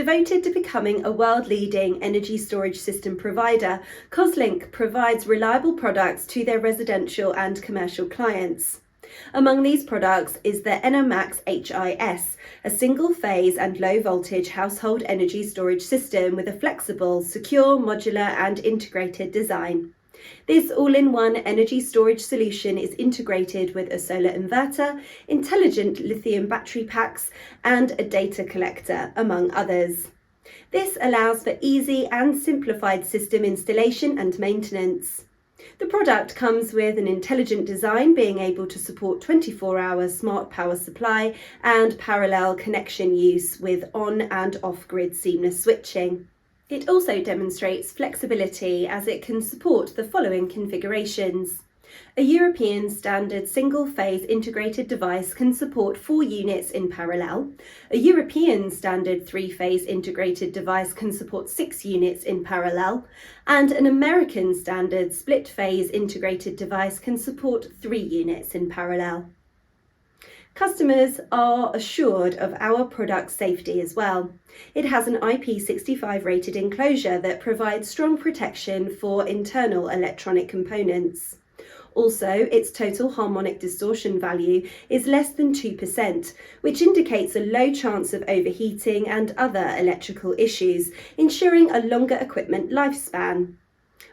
Devoted to becoming a world-leading energy storage system provider, Coslink provides reliable products to their residential and commercial clients. Among these products is the EnerMax-HIS, a single-phase and low-voltage household energy storage system with a flexible, secure, modular and integrated design. This all-in-one energy storage solution is integrated with a solar inverter, intelligent lithium battery packs and a data collector, among others. This allows for easy and simplified system installation and maintenance. The product comes with an intelligent design, being able to support 24-hour smart power supply and parallel connection use with on and off-grid seamless switching. It also demonstrates flexibility as it can support the following configurations. A European standard single-phase integrated device can support 4 units in parallel. A European standard 3-phase integrated device can support 6 units in parallel. And an American standard split-phase integrated device can support 3 units in parallel. Customers are assured of our product's safety as well. It has an IP65 rated enclosure that provides strong protection for internal electronic components. Also, its total harmonic distortion value is less than 2%, which indicates a low chance of overheating and other electrical issues, ensuring a longer equipment lifespan.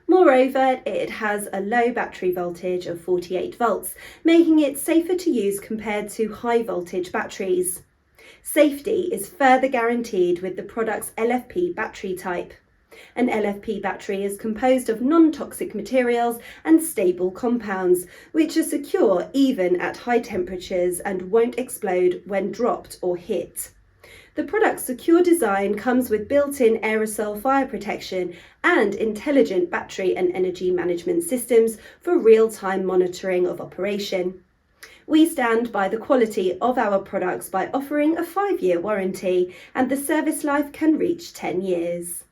Moreover, it has a low battery voltage of 48 volts, making it safer to use compared to high voltage batteries. Safety is further guaranteed with the product's LFP battery type. An LFP battery is composed of non-toxic materials and stable compounds, which are secure even at high temperatures and won't explode when dropped or hit. The product's secure design comes with built-in aerosol fire protection and intelligent battery and energy management systems for real-time monitoring of operation. We stand by the quality of our products by offering a 5-year warranty, and the service life can reach 10 years.